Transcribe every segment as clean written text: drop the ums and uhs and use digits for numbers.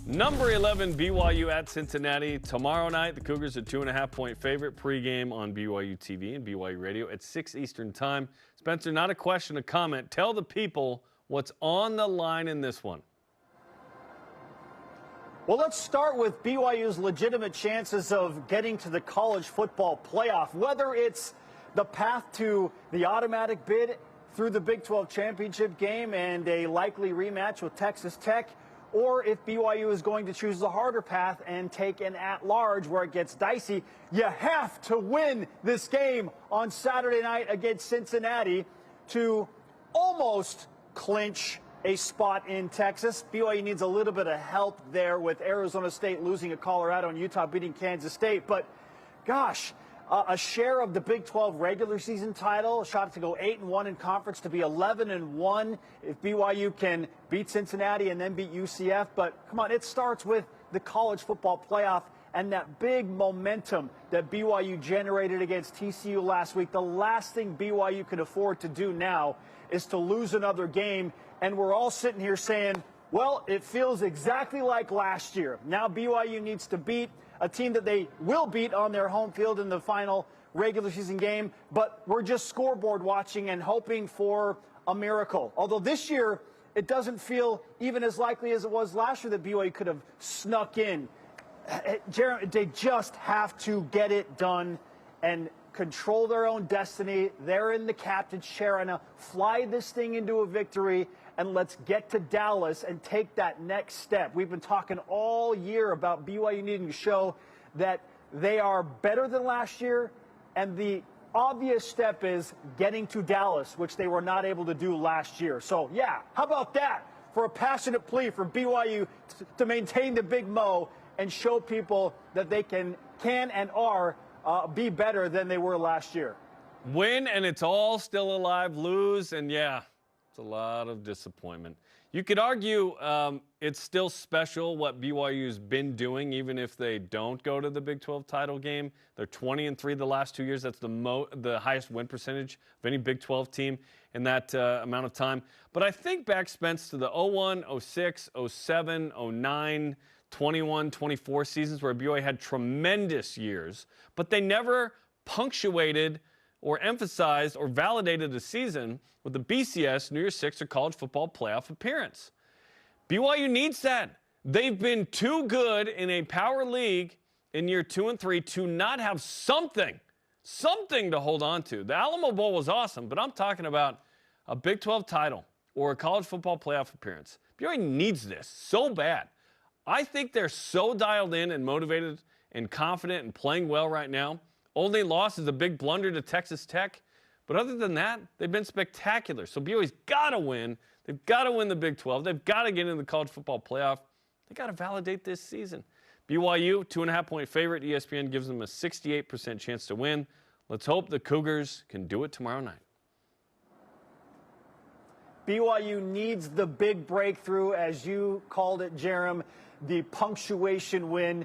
Number 11, BYU at Cincinnati. Tomorrow night, the Cougars are 2.5-point favorite. Pregame on BYU TV and BYU Radio at 6 Eastern Time. Spencer, not a question, a comment. Tell the people what's on the line in this one. Well, let's start with BYU's legitimate chances of getting to the college football playoff, whether it's the path to the automatic bid through the Big 12 championship game and a likely rematch with Texas Tech, or if BYU is going to choose the harder path and take an at-large where it gets dicey. You have to win this game on Saturday night against Cincinnati to almost clinch a spot in Texas. BYU needs a little bit of help there with Arizona State losing at Colorado and Utah beating Kansas State. But, gosh, a share of the Big 12 regular season title, a shot to go 8-1 in conference, to be 11-1 if BYU can beat Cincinnati and then beat UCF. But, come on, it starts with the college football playoff and that big momentum that BYU generated against TCU last week. The last thing BYU can afford to do now is to lose another game. And we're all sitting here saying, well, it feels exactly like last year. Now BYU needs to beat a team that they will beat on their home field in the final regular season game. But we're just scoreboard watching and hoping for a miracle. Although this year, it doesn't feel even as likely as it was last year that BYU could have snuck in. Jarom, they just have to get it done and control their own destiny. They're in the captain's chair. And now fly this thing into a victory, and let's get to Dallas and take that next step. We've been talking all year about BYU needing to show that they are better than last year, and the obvious step is getting to Dallas, which they were not able to do last year. So, yeah, how about that for a passionate plea for BYU to maintain the Big Mo and show people that they can and are be better than they were last year. Win, and it's all still alive. Lose, and yeah, it's a lot of disappointment. You could argue it's still special what BYU's been doing, even if they don't go to the Big 12 title game. They're 20-3 the last 2 years. That's the highest win percentage of any Big 12 team in that amount of time. But I think back, Spence, to the 01, 06, 07, 09, 21, 24 seasons where BYU had tremendous years, but they never punctuated or emphasized or validated a season with the BCS, New Year's Six, or college football playoff appearance. BYU needs that. They've been too good in a power league in year 2 and 3 to not have something to hold on to. The Alamo Bowl was awesome, but I'm talking about a Big 12 title or a college football playoff appearance. BYU needs this so bad. I think they're so dialed in and motivated and confident and playing well right now. Only loss is a big blunder to Texas Tech. But other than that, they've been spectacular. So BYU's got to win. They've got to win the Big 12. They've got to get into the college football playoff. They've got to validate this season. BYU, 2.5-point favorite. ESPN gives them a 68% chance to win. Let's hope the Cougars can do it tomorrow night. BYU needs the big breakthrough, as you called it, Jarom, the punctuation win.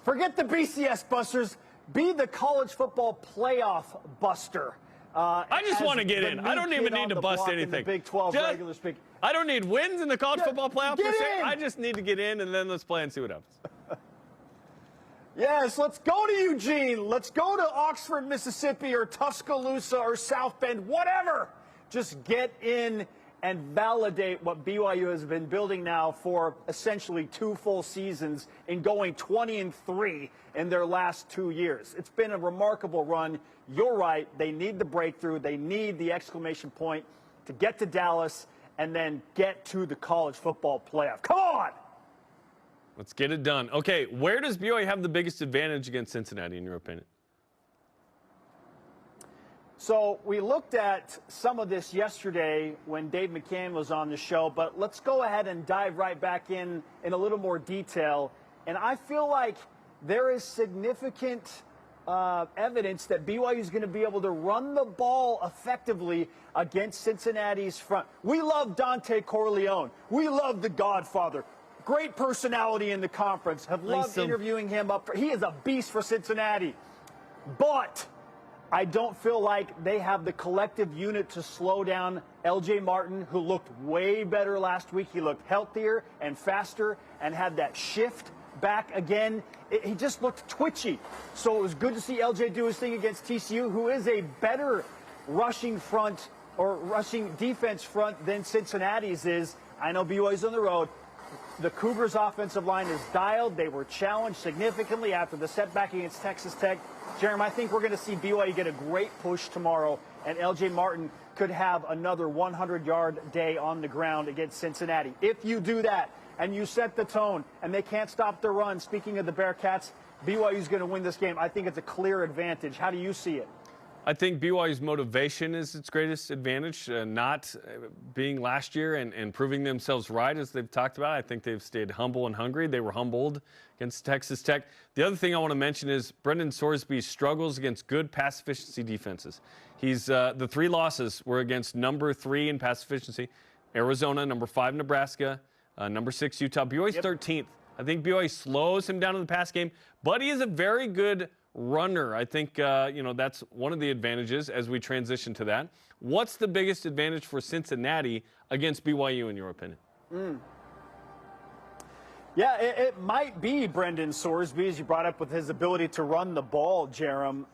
Forget the BCS busters. Be the college football playoff buster. I just want to get in. I don't even need to bust anything. Big 12 regular speak. I don't need wins in the college football playoff per se. I just need to get in, and then let's play and see what happens. Yes, let's go to Eugene. Let's go to Oxford, Mississippi, or Tuscaloosa, or South Bend, whatever. Just get in and validate what BYU has been building now for essentially 2 full seasons in going 20-3 in their last 2 years. It's been a remarkable run. You're right. They need the breakthrough. They need the exclamation point to get to Dallas and then get to the college football playoff. Come on! Let's get it done. Okay, where does BYU have the biggest advantage against Cincinnati, in your opinion? So we looked at some of this yesterday when Dave McCann was on the show, but let's go ahead and dive right back in a little more detail. And I feel like there is significant evidence that BYU is going to be able to run the ball effectively against Cincinnati's front. We love Dante Corleone. We love the Godfather. Great personality in the conference. Have loved interviewing him up. He is a beast for Cincinnati. But I don't feel like they have the collective unit to slow down L.J. Martin, who looked way better last week. He looked healthier and faster and had that shift back again. He just looked twitchy. So it was good to see L.J. do his thing against TCU, who is a better rushing front or rushing defense front than Cincinnati's is. I know BYU's on the road. The Cougars' offensive line is dialed. They were challenged significantly after the setback against Texas Tech. Jarom, I think we're going to see BYU get a great push tomorrow, and L.J. Martin could have another 100-yard day on the ground against Cincinnati. If you do that and you set the tone and they can't stop the run, speaking of the Bearcats, BYU's going to win this game. I think it's a clear advantage. How do you see it? I think BYU's motivation is its greatest advantage, not being last year and proving themselves right, as they've talked about. I think they've stayed humble and hungry. They were humbled against Texas Tech. The other thing I want to mention is Brendan Sorsby struggles against good pass efficiency defenses. He's the 3 losses were against number 3 in pass efficiency, Arizona, number 5 Nebraska, number 6 Utah. BYU's 13th. I think BYU slows him down in the pass game, but he is a very good runner. I think, that's one of the advantages as we transition to that. What's the biggest advantage for Cincinnati against BYU, in your opinion? Yeah, it might be Brendan Sorsby, as you brought up, with his ability to run the ball, Jarom.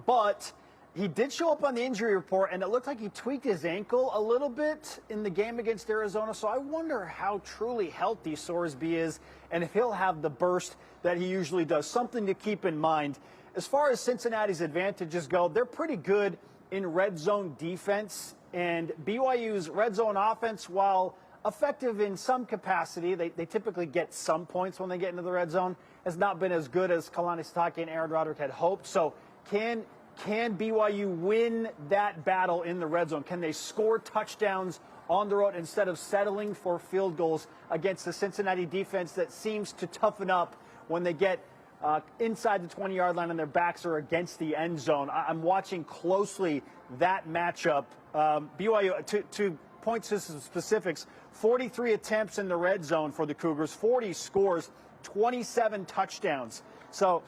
But he did show up on the injury report, and it looked like he tweaked his ankle a little bit in the game against Arizona. So I wonder how truly healthy Sorsby is and if he'll have the burst that he usually does. Something to keep in mind. As far as Cincinnati's advantages go, they're pretty good in red zone defense. And BYU's red zone offense, while effective in some capacity, they typically get some points when they get into the red zone, has not been as good as Kalani Sitake and Aaron Roderick had hoped. So can BYU win that battle in the red zone? Can they score touchdowns on the road instead of settling for field goals against the Cincinnati defense that seems to toughen up when they get inside the 20-yard line and their backs are against the end zone? I'm watching closely that matchup. BYU, to point to some specifics, 43 attempts in the red zone for the Cougars, 40 scores, 27 touchdowns. So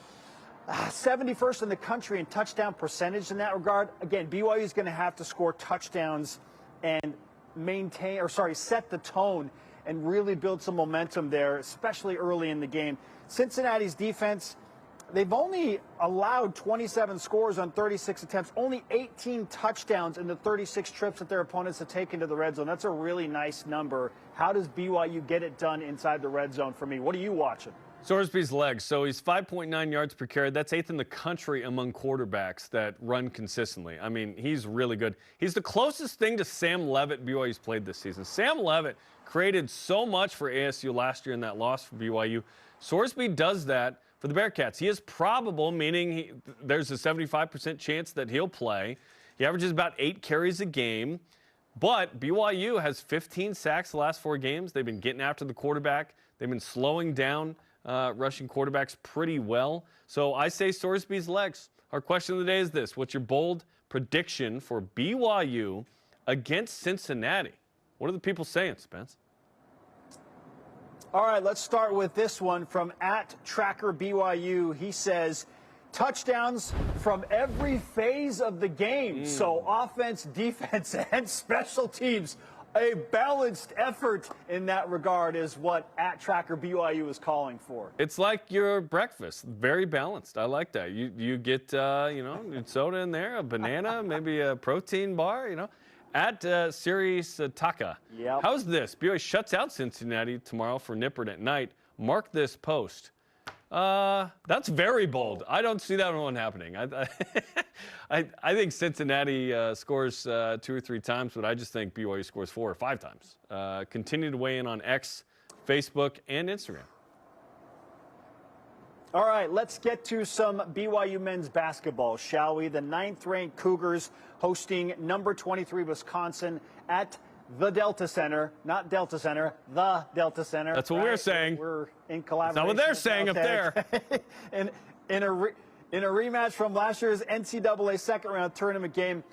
71st in the country in touchdown percentage in that regard. Again, BYU is going to have to score touchdowns and set the tone and really build some momentum there, especially early in the game. Cincinnati's defense, they've only allowed 27 scores on 36 attempts, only 18 touchdowns in the 36 trips that their opponents have taken to the red zone. That's a really nice number. How does BYU get it done inside the red zone for me? What are you watching? Sorsby's legs. So he's 5.9 yards per carry. That's 8th in the country among quarterbacks that run consistently. I mean, he's really good. He's the closest thing to Sam Levitt BYU's played this season. Sam Levitt created so much for ASU last year in that loss for BYU. Sorsby does that for the Bearcats. He is probable, meaning there's a 75% chance that he'll play. He averages about 8 carries a game. But BYU has 15 sacks the last 4 games. They've been getting after the quarterback. They've been slowing down rushing quarterbacks pretty well. So I say Sorsby's legs. Our question of the day is this. What's your bold prediction for BYU against Cincinnati? What are the people saying, Spence? All right, let's start with this one from @TrackerBYU. He says, touchdowns from every phase of the game. So offense, defense, and special teams. A balanced effort in that regard is what @TrackerBYU is calling for. It's like your breakfast, very balanced. I like that. You get soda in there, a banana, maybe a protein bar. Sirius Taka. Yep. How's this? BYU shuts out Cincinnati tomorrow for Nippert at night. Mark this post. That's very bold. I don't see that one happening. I think Cincinnati scores 2 or 3 times, but I just think BYU scores 4 or 5 times. Continue to weigh in on X, Facebook, and Instagram. All right, let's get to some BYU men's basketball, shall we? The 9th-ranked Cougars hosting number 23 Wisconsin at the Delta Center, not Delta Center, the Delta Center. That's what we're saying. We're in collaboration. That's not what they're saying up there. in a rematch from last year's NCAA second-round tournament game,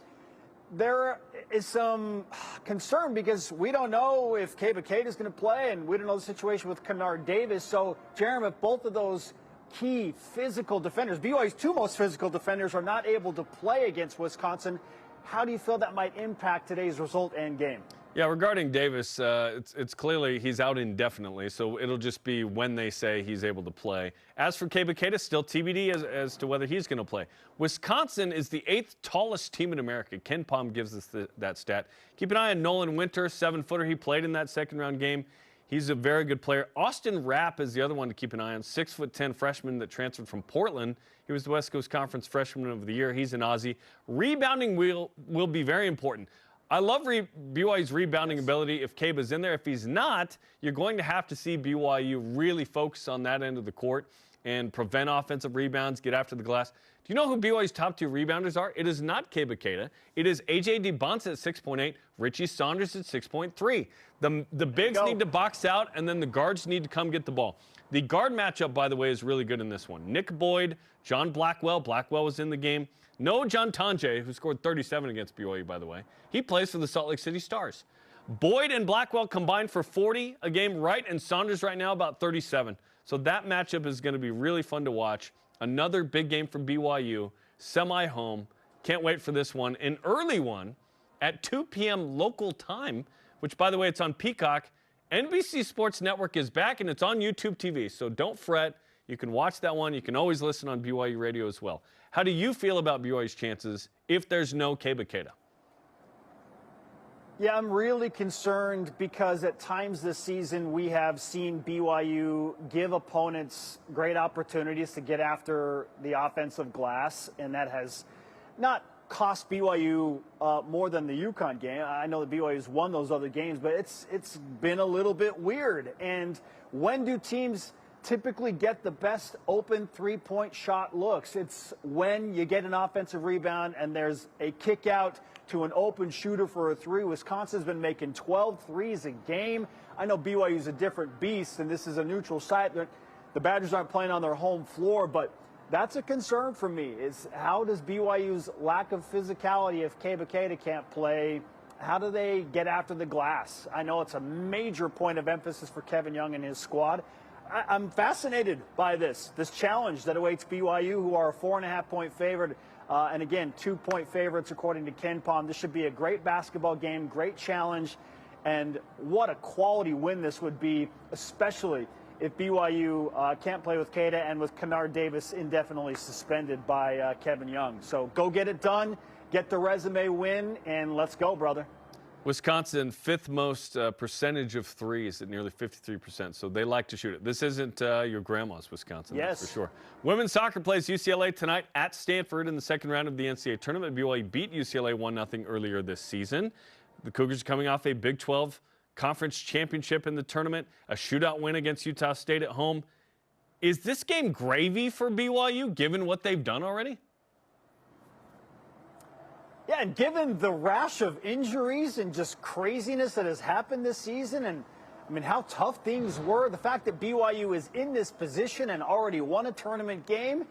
there is some concern because we don't know if Kaba Kate is going to play, and we don't know the situation with Kennard Davis. So, Jarom, if both of those key physical defenders. BYU's two most physical defenders are not able to play against Wisconsin. How do you feel that might impact today's result and game? Yeah, regarding Davis, it's clearly he's out indefinitely, so it'll just be when they say he's able to play. As for Kebaketa, still TBD as to whether he's going to play. Wisconsin is the 8th tallest team in America. Ken Palm gives us that stat. Keep an eye on Nolan Winter, 7-footer. He played in that second-round game. He's a very good player. Austin Rapp is the other one to keep an eye on, 6'10" freshman that transferred from Portland. He was the West Coast Conference Freshman of the Year. He's an Aussie. Rebounding will be very important. I love BYU's rebounding ability if Keba's in there. If he's not, you're going to have to see BYU really focus on that end of the court and prevent offensive rebounds, get after the glass. Do you know who BYU's top 2 rebounders are? It is not Kebaketa. It is A.J. DeBonce at 6.8, Richie Saunders at 6.3. The bigs need to box out, and then the guards need to come get the ball. The guard matchup, by the way, is really good in this one. Nick Boyd, John Blackwell. Blackwell was in the game. No John Tange, who scored 37 against BYU, by the way. He plays for the Salt Lake City Stars. Boyd and Blackwell combined for 40 a game, right? And Saunders right now about 37. So that matchup is going to be really fun to watch. Another big game from BYU, semi-home. Can't wait for this one. An early one at 2 p.m. local time, which, by the way, it's on Peacock. NBC Sports Network is back, and it's on YouTube TV. So don't fret. You can watch that one. You can always listen on BYU Radio as well. How do you feel about BYU's chances if there's no Kebaketa? Yeah, I'm really concerned because at times this season we have seen BYU give opponents great opportunities to get after the offensive glass, and that has not cost BYU more than the UConn game. I know that BYU's won those other games, but it's been a little bit weird. And when do teams typically get the best open three-point shot looks? It's when you get an offensive rebound and there's a kick out to an open shooter for a 3. Wisconsin's been making 12 threes a game. I know BYU's a different beast, and this is a neutral site. The Badgers aren't playing on their home floor, but that's a concern for me, is how does BYU's lack of physicality, if Kebaketa can't play, how do they get after the glass? I know it's a major point of emphasis for Kevin Young and his squad. I'm fascinated by this challenge that awaits BYU, who are a 4.5-point favorite. And again, 2-point favorites according to Ken Palm. This should be a great basketball game, great challenge. And what a quality win this would be, especially if BYU can't play with Keita and with Kennard Davis indefinitely suspended by Kevin Young. So go get it done, get the resume win, and let's go, brother. Wisconsin, 5th most percentage of threes at nearly 53%, so they like to shoot it. This isn't your grandma's Wisconsin, yes, that's for sure. Women's soccer plays UCLA tonight at Stanford in the second round of the NCAA tournament. BYU beat UCLA 1-0 earlier this season. The Cougars are coming off a Big 12 conference championship in the tournament, a shootout win against Utah State at home. Is this game gravy for BYU, given what they've done already? Yeah, and given the rash of injuries and just craziness that has happened this season, and I mean how tough things were, the fact that BYU is in this position and already won a tournament game,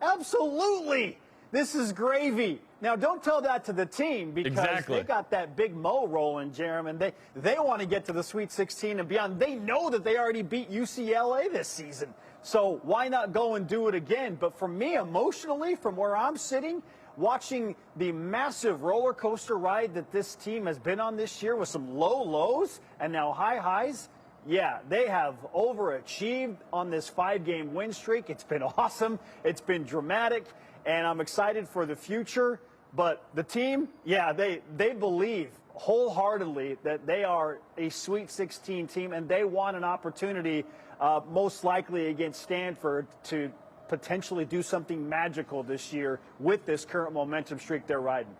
absolutely, this is gravy. Now, don't tell that to the team, because they got that big Mo rolling, Jarom, and they want to get to the Sweet 16 and beyond. They know that they already beat UCLA this season, so why not go and do it again? But for me, emotionally, from where I'm sitting, watching the massive roller coaster ride that this team has been on this year with some low lows and now high highs, yeah, they have overachieved on this 5-game win streak. It's been awesome. It's been dramatic, and I'm excited for the future. But the team, yeah, they believe wholeheartedly that they are a Sweet 16 team, and they want an opportunity, most likely against Stanford, to potentially do something magical this year with this current momentum streak they're riding.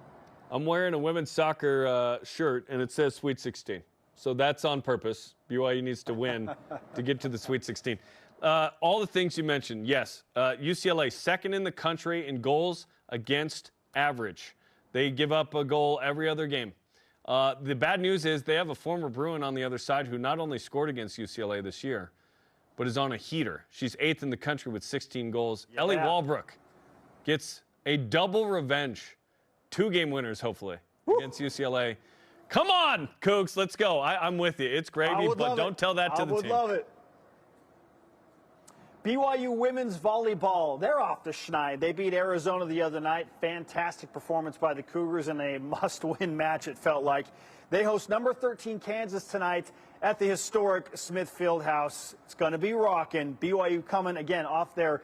I'm wearing a women's soccer shirt, and it says Sweet 16. So that's on purpose. BYU needs to win to get to the Sweet 16. All the things you mentioned, yes. UCLA, second in the country in goals against average. They give up a goal every other game. The bad news is they have a former Bruin on the other side who not only scored against UCLA this year, but is on a heater. She's 8th in the country with 16 goals. Yeah. Ellie Walbrook gets a double revenge. 2-game winners, hopefully, against UCLA. Come on, Cougs, let's go. I'm with you. It's gravy, but don't tell that to the team. I would love it. BYU women's volleyball, they're off the schneid. They beat Arizona the other night. Fantastic performance by the Cougars in a must-win match, it felt like. They host number 13 Kansas tonight at the historic Smith Fieldhouse. It's going to be rocking. BYU coming, again, off their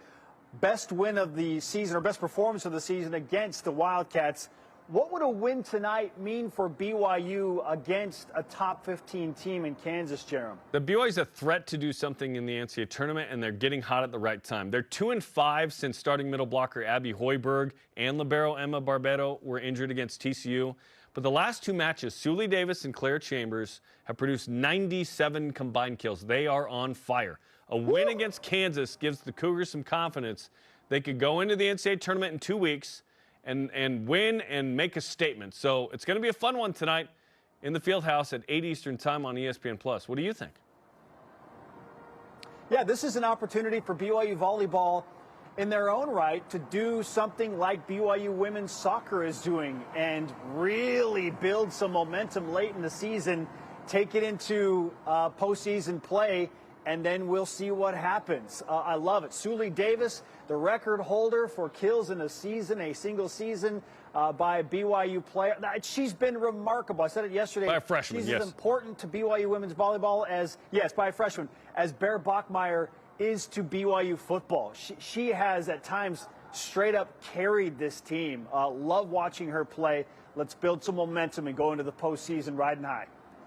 best win of the season, or best performance of the season against the Wildcats. What would a win tonight mean for BYU against a top 15 team in Kansas, Jarom? The BYU's a threat to do something in the NCAA tournament, and they're getting hot at the right time. They're 2-5 since starting middle blocker Abby Hoiberg and libero Emma Barbeto were injured against TCU. But the last two matches, Suli Davis and Claire Chambers, have produced 97 combined kills. They are on fire. A win against Kansas gives the Cougars some confidence. They could go into the NCAA tournament in 2 weeks and win and make a statement. So it's going to be a fun one tonight in the Fieldhouse at 8 Eastern time on ESPN+. What do you think? Yeah, this is an opportunity for BYU volleyball in their own right to do something like BYU women's soccer is doing and really build some momentum late in the season, take it into postseason play, and then we'll see what happens. I love it. Suli Davis, the record holder for kills in a single season by a BYU player. She's been remarkable. I said it yesterday. By a freshman, She's yes. as important to BYU women's volleyball as, yes, by a freshman, as Bear Bachmeier is to BYU football. She has at times straight up carried this team. Love watching her play. Let's build some momentum and go into the postseason riding high.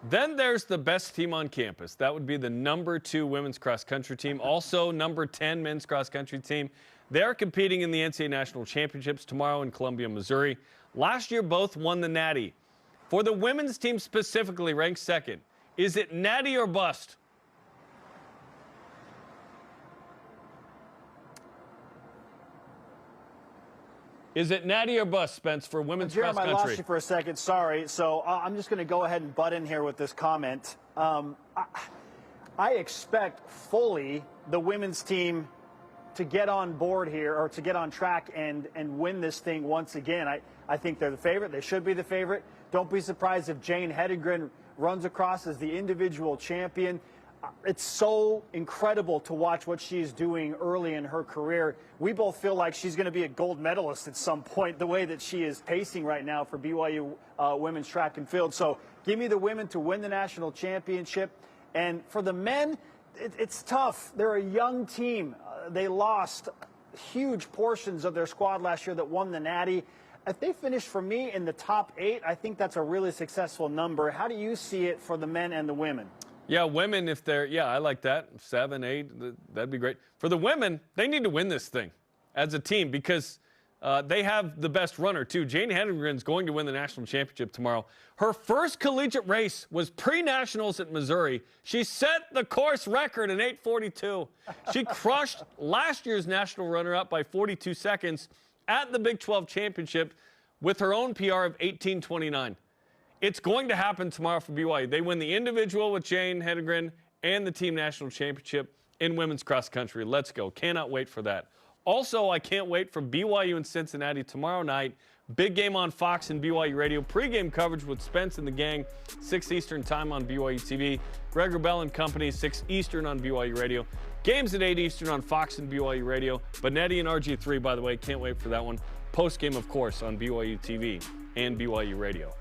Then there's the best team on campus. That would be the number 2 women's cross country team. Also number 10 men's cross country team. They're competing in the NCAA National Championships tomorrow in Columbia, Missouri. Last year, both won the Natty. For the women's team specifically, ranked second, is it Natty or bust? Is it Natty or bust, Spence, for women's cross country? Jarom, I lost you for a second. Sorry. So I'm just going to go ahead and butt in here with this comment. I expect fully the women's team to get on board here, or to get on track and win this thing once again. I think they're the favorite. They should be the favorite. Don't be surprised if Jane Hedengren runs across as the individual champion. It's so incredible to watch what she's doing early in her career. We both feel like she's going to be a gold medalist at some point, the way that she is pacing right now for BYU women's track and field. So give me the women to win the national championship. And for the men, it's tough. They're a young team. They lost huge portions of their squad last year that won the Natty. If they finish, for me, in the top 8, I think that's a really successful number. How do you see it for the men and the women? Yeah, women, if they're, I like that. 7, 8, that'd be great. For the women, they need to win this thing as a team because they have the best runner, too. Jane Hedengren's going to win the national championship tomorrow. Her first collegiate race was pre-nationals at Missouri. She set the course record in 8:42. She crushed last year's national runner-up by 42 seconds at the Big 12 championship with her own PR of 18:29. It's going to happen tomorrow for BYU. They win the individual with Jane Hedengren and the team national championship in women's cross country. Let's go. Cannot wait for that. Also, I can't wait for BYU and Cincinnati tomorrow night. Big game on Fox and BYU Radio. Pre-game coverage with Spence and the gang, 6 Eastern time on BYU TV. Gregor Bell and Company, 6 Eastern on BYU Radio. Games at 8 Eastern on Fox and BYU Radio. Benetti and RG3, by the way, can't wait for that one. Post-game, of course, on BYU TV and BYU Radio.